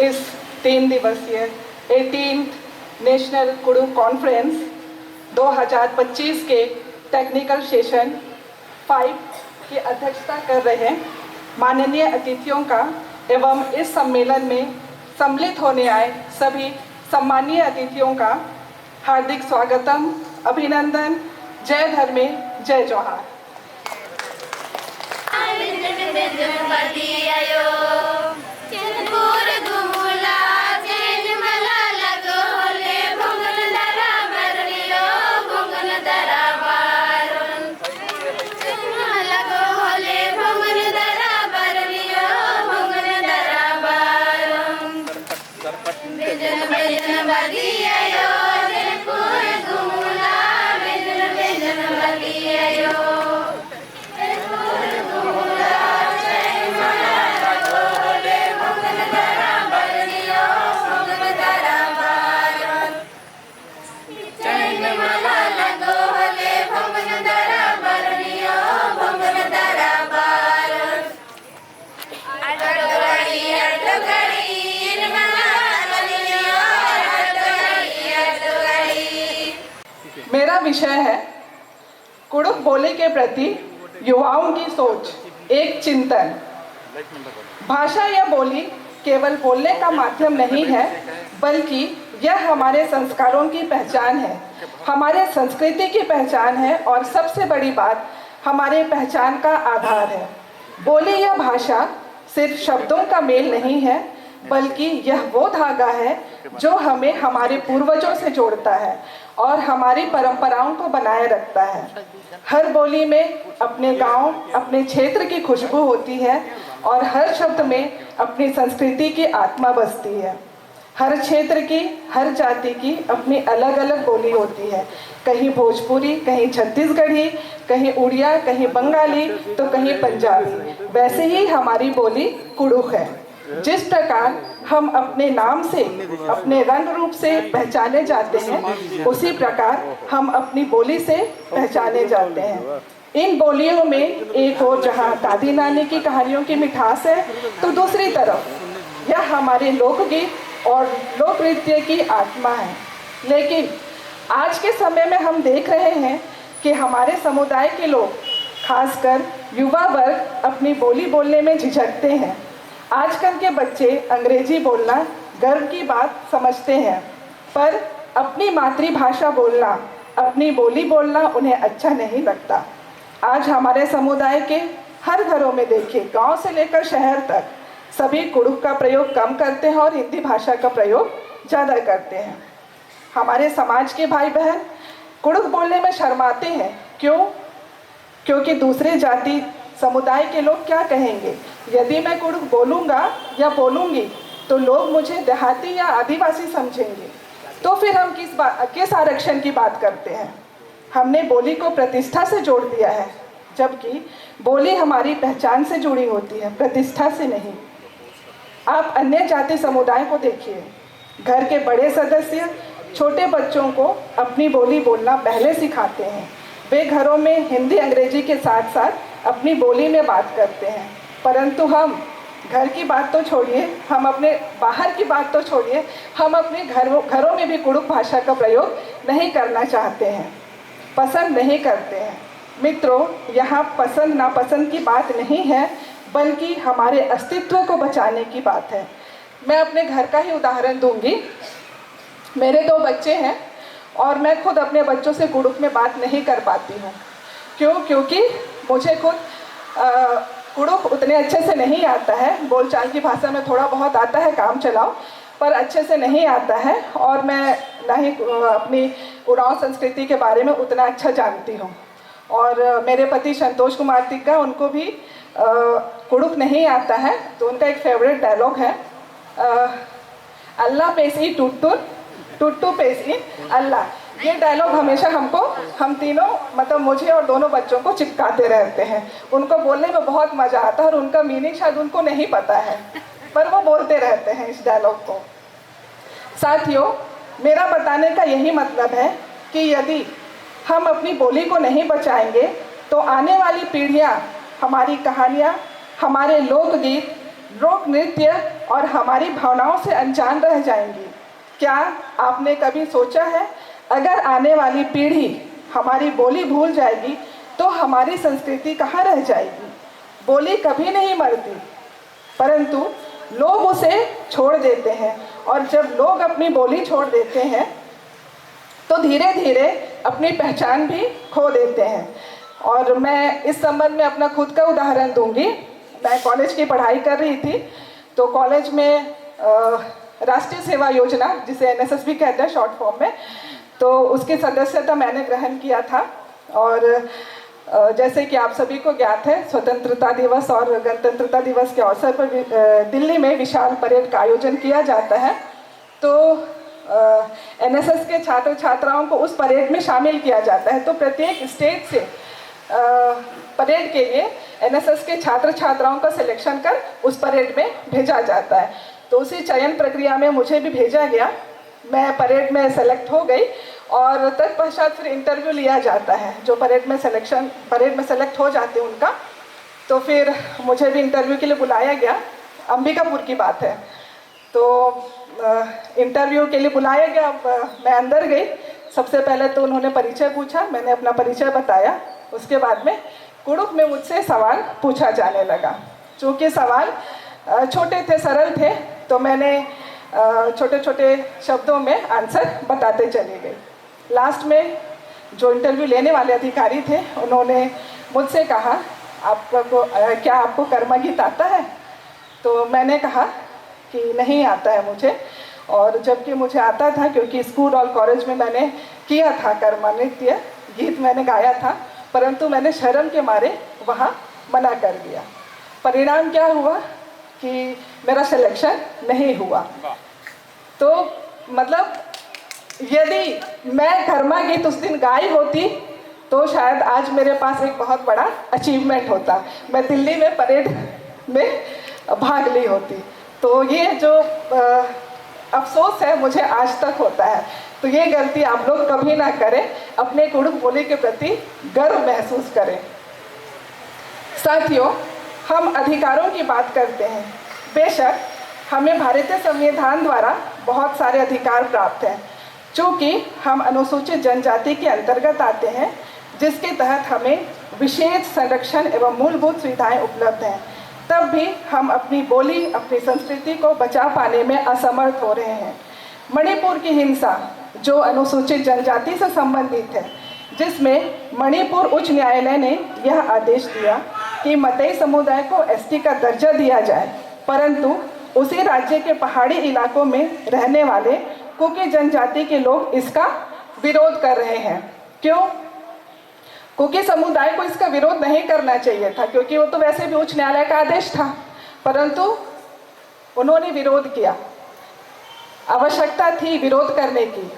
इस 3 दिवसीय 18th national Kurukh conference 2025 के टेक्निकल सेशन 5 की अध्यक्षता कर रहे माननीय अतिथियों का एवं इस सम्मेलन में सम्मिलित होने आए सभी सम्मानीय अतिथियों का हार्दिक स्वागतम, अभिनंदन। जय धर्मे, जय जोहार। मेरा विषय है कुडुख बोली के प्रति युवाओं की सोच, एक चिंतन। भाषा या बोली केवल बोलने का माध्यम नहीं है, बल्कि यह हमारे संस्कारों की पहचान है, हमारे संस्कृति की पहचान है और सबसे बड़ी बात हमारे पहचान का आधार है। बोली या भाषा सिर्फ शब्दों का मेल नहीं है, बल्कि यह वो धागा है जो हमें हमारे पूर्वजों से जोड़ता है और हमारी परंपराओं को बनाए रखता है। हर बोली में अपने गांव, अपने क्षेत्र की खुशबू होती है और हर शब्द में अपनी संस्कृति की आत्मा बसती है। हर क्षेत्र की, हर जाति की अपनी अलग अलग बोली होती है, कहीं भोजपुरी, कहीं छत्तीसगढ़ी, कहीं उड़िया, कहीं बंगाली तो कहीं पंजाबी। वैसे ही हमारी बोली कुडुख है। जिस प्रकार हम अपने नाम से, अपने रंग रूप से पहचाने जाते हैं, उसी प्रकार हम अपनी बोली से पहचाने जाते हैं। इन बोलियों में एक ओर जहाँ दादी नानी की कहानियों की मिठास है, तो दूसरी तरफ यह हमारे लोकगीत और लोक नृत्य की आत्मा है। लेकिन आज के समय में हम देख रहे हैं कि हमारे समुदाय के लोग, खासकर युवा वर्ग, अपनी बोली बोलने में झिझकते हैं। आजकल के बच्चे अंग्रेजी बोलना गर्व की बात समझते हैं, पर अपनी मातृभाषा बोलना, अपनी बोली बोलना उन्हें अच्छा नहीं लगता। आज हमारे समुदाय के हर घरों में देखिए, गांव से लेकर शहर तक सभी कुडुख का प्रयोग कम करते हैं और हिंदी भाषा का प्रयोग ज़्यादा करते हैं। हमारे समाज के भाई बहन कुडुख बोलने में शर्माते हैं। क्यों? क्योंकि दूसरे जाति समुदाय के लोग क्या कहेंगे। यदि मैं कुडुख बोलूँगा या बोलूँगी तो लोग मुझे देहाती या आदिवासी समझेंगे, तो फिर हम किस आरक्षण की बात करते हैं। हमने बोली को प्रतिष्ठा से जोड़ दिया है, जबकि बोली हमारी पहचान से जुड़ी होती है, प्रतिष्ठा से नहीं। आप अन्य जाति समुदाय को देखिए, घर के बड़े सदस्य छोटे बच्चों को अपनी बोली बोलना पहले सिखाते हैं। वे घरों में हिंदी अंग्रेजी के साथ साथ अपनी बोली में बात करते हैं, परंतु हम घर की बात तो छोड़िए, हम अपने बाहर की बात तो छोड़िए, हम अपने घरों में भी कुडुख भाषा का प्रयोग नहीं करना चाहते हैं, पसंद नहीं करते हैं। मित्रों, यहाँ पसंद नापसंद की बात नहीं है, बल्कि हमारे अस्तित्व को बचाने की बात है। मैं अपने घर का ही उदाहरण दूंगी। मेरे 2 बच्चे हैं और मैं खुद अपने बच्चों से कुडुख में बात नहीं कर पाती हूँ। क्यों? क्योंकि मुझे खुद कुडुख उतने अच्छे से नहीं आता है। बोलचाल की भाषा में थोड़ा बहुत आता है, काम चलाओ, पर अच्छे से नहीं आता है और मैं ना ही अपनी उरांव संस्कृति के बारे में उतना अच्छा जानती हूँ। और मेरे पति संतोष कुमार तिग्गा, उनको भी कुडुख नहीं आता है, तो उनका एक फेवरेट डायलॉग है, अल्लाह पेशी टुट्टुर, टुट्टू पेशी अल्लाह। ये डायलॉग हमेशा हमको, हम तीनों, मतलब मुझे और दोनों बच्चों को चिपकाते रहते हैं। उनको बोलने में बहुत मज़ा आता है और उनका मीनिंग शायद उनको नहीं पता है, पर वो बोलते रहते हैं इस डायलॉग को। साथियों, मेरा बताने का यही मतलब है कि यदि हम अपनी बोली को नहीं बचाएंगे तो आने वाली पीढ़ियाँ हमारी कहानियाँ, हमारे लोकगीत, लोक नृत्य और हमारी भावनाओं से अनजान रह जाएंगी। क्या आपने कभी सोचा है, अगर आने वाली पीढ़ी हमारी बोली भूल जाएगी तो हमारी संस्कृति कहाँ रह जाएगी? बोली कभी नहीं मरती, परंतु लोग उसे छोड़ देते हैं, और जब लोग अपनी बोली छोड़ देते हैं तो धीरे धीरे अपनी पहचान भी खो देते हैं। और मैं इस संबंध में अपना खुद का उदाहरण दूंगी। मैं कॉलेज की पढ़ाई कर रही थी, तो कॉलेज में राष्ट्रीय सेवा योजना, जिसे NSS भी कहते हैं शॉर्ट फॉर्म में, तो उसकी सदस्यता मैंने ग्रहण किया था। और जैसे कि आप सभी को ज्ञात है, स्वतंत्रता दिवस और गणतंत्रता दिवस के अवसर पर दिल्ली में विशाल परेड का आयोजन किया जाता है। तो NSS के छात्र छात्राओं को उस परेड में शामिल किया जाता है। तो प्रत्येक स्टेट से परेड के लिए NSS के छात्र छात्राओं का सिलेक्शन कर उस परेड में भेजा जाता है। तो उसी चयन प्रक्रिया में मुझे भी भेजा गया। मैं परेड में सेलेक्ट हो गई और तत्पश्चात फिर इंटरव्यू लिया जाता है। जो परेड में सेलेक्ट हो जाते हैं उनका, तो फिर मुझे भी इंटरव्यू के लिए बुलाया गया। अंबिकापुर की बात है। तो इंटरव्यू के लिए बुलाया गया। मैं अंदर गई। सबसे पहले तो उन्होंने परिचय पूछा, मैंने अपना परिचय बताया। उसके बाद में कुड़ुख में मुझसे सवाल पूछा जाने लगा। चूँकि सवाल छोटे थे, सरल थे, तो मैंने छोटे छोटे शब्दों में आंसर बताते चली गई। लास्ट में जो इंटरव्यू लेने वाले अधिकारी थे, उन्होंने मुझसे कहा, क्या आपको कर्म गीत आता है? तो मैंने कहा कि नहीं आता है मुझे। और जबकि मुझे आता था, क्योंकि स्कूल और कॉलेज में मैंने किया था कर्म नृत्य, गीत मैंने गाया था, परंतु मैंने शर्म के मारे वहाँ मना कर दिया। परिणाम क्या हुआ कि मेरा सिलेक्शन नहीं हुआ। तो मतलब यदि मैं कर्मा गीत उस दिन गाई होती तो शायद आज मेरे पास एक बहुत बड़ा अचीवमेंट होता, मैं दिल्ली में परेड में भाग ली होती। तो ये जो अफसोस है मुझे आज तक होता है। तो ये गलती आप लोग कभी ना करें, अपने कुड़ुख बोली के प्रति गर्व महसूस करें। साथियों, हम अधिकारों की बात करते हैं। बेशक हमें भारतीय संविधान द्वारा बहुत सारे अधिकार प्राप्त हैं। चूँकि हम अनुसूचित जनजाति के अंतर्गत आते हैं, जिसके तहत हमें विशेष संरक्षण एवं मूलभूत सुविधाएं उपलब्ध हैं, तब भी हम अपनी बोली, अपनी संस्कृति को बचा पाने में असमर्थ हो रहे हैं। मणिपुर की हिंसा, जो अनुसूचित जनजाति से संबंधित है, जिसमें मणिपुर उच्च न्यायालय ने यह आदेश दिया कि मतई समुदाय को ST का दर्जा दिया जाए, परंतु उसी राज्य के पहाड़ी इलाकों में रहने वाले कुकी जनजाति के लोग इसका विरोध कर रहे हैं। क्यों? कुकी समुदाय को इसका विरोध नहीं करना चाहिए था, क्योंकि वो तो वैसे भी उच्च न्यायालय का आदेश था, परंतु उन्होंने विरोध किया। आवश्यकता थी विरोध करने की,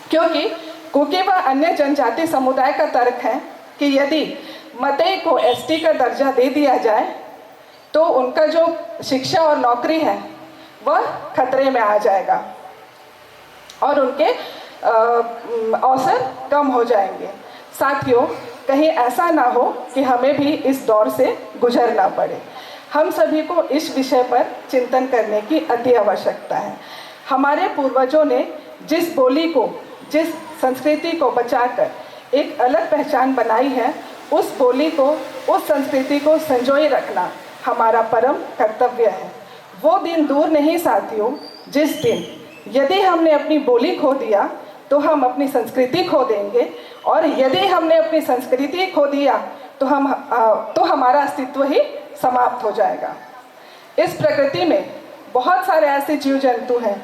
क्योंकि कुकी व अन्य जनजाति समुदाय का तर्क है कि यदि मतई को ST का दर्जा दे दिया जाए तो उनका जो शिक्षा और नौकरी है वह खतरे में आ जाएगा और उनके अवसर कम हो जाएंगे। साथियों, कहीं ऐसा ना हो कि हमें भी इस दौर से गुजरना पड़े। हम सभी को इस विषय पर चिंतन करने की अति आवश्यकता है। हमारे पूर्वजों ने जिस बोली को, जिस संस्कृति को बचाकर एक अलग पहचान बनाई है, उस बोली को, उस संस्कृति को संजोए रखना हमारा परम कर्तव्य है। वो दिन दूर नहीं साथियों, जिस दिन यदि हमने अपनी बोली खो दिया तो हम अपनी संस्कृति खो देंगे, और यदि हमने अपनी संस्कृति खो दिया तो हमारा अस्तित्व ही समाप्त हो जाएगा। इस प्रकृति में बहुत सारे ऐसे जीव जंतु हैं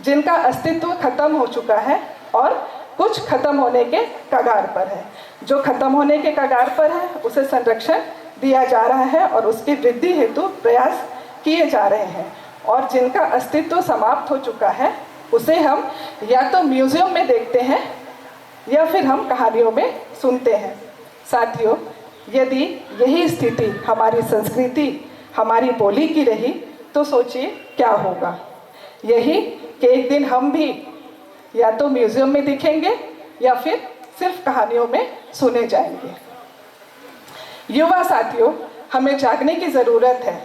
जिनका अस्तित्व खत्म हो चुका है और कुछ खत्म होने के कगार पर है। जो खत्म होने के कगार पर है उसे संरक्षण दिया जा रहा है और उसकी वृद्धि हेतु प्रयास किए जा रहे हैं, और जिनका अस्तित्व समाप्त हो चुका है उसे हम या तो म्यूजियम में देखते हैं या फिर हम कहानियों में सुनते हैं। साथियों, यदि यही स्थिति हमारी संस्कृति, हमारी बोली की रही तो सोचिए क्या होगा। यही कि एक दिन हम भी या तो म्यूजियम में दिखेंगे या फिर सिर्फ कहानियों में सुने जाएंगे। युवा साथियों, हमें जागने की ज़रूरत है।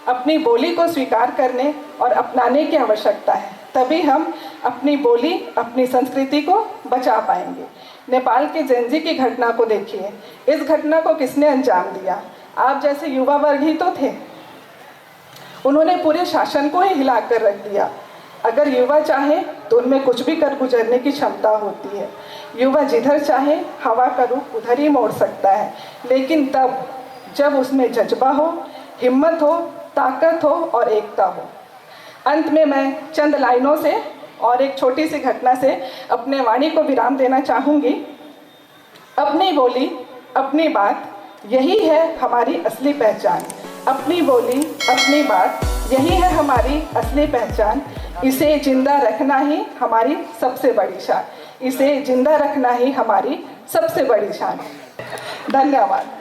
अपनी बोली को स्वीकार करने और अपनाने की आवश्यकता है। तभी हम अपनी बोली, अपनी संस्कृति को बचा पाएंगे। नेपाल के जेनजी की घटना को देखिए। इस घटना को किसने अंजाम दिया? आप जैसे युवा वर्ग ही तो थे। उन्होंने पूरे शासन को ही हिला कर रख दिया। अगर युवा चाहे तो उनमें कुछ भी कर गुजरने की क्षमता होती है। युवा जिधर चाहे हवा का रुख उधर ही मोड़ सकता है, लेकिन तब जब उसमें जज्बा हो, हिम्मत हो, ताकत हो और एकता हो। अंत में मैं चंद लाइनों से और एक छोटी सी घटना से अपने वाणी को विराम देना चाहूँगी। अपनी बोली, अपनी बात, यही है हमारी असली पहचान। अपनी बोली, अपनी बात, यही है हमारी असली पहचान। इसे जिंदा रखना ही हमारी सबसे बड़ी शान। इसे जिंदा रखना ही हमारी सबसे बड़ी शान। धन्यवाद।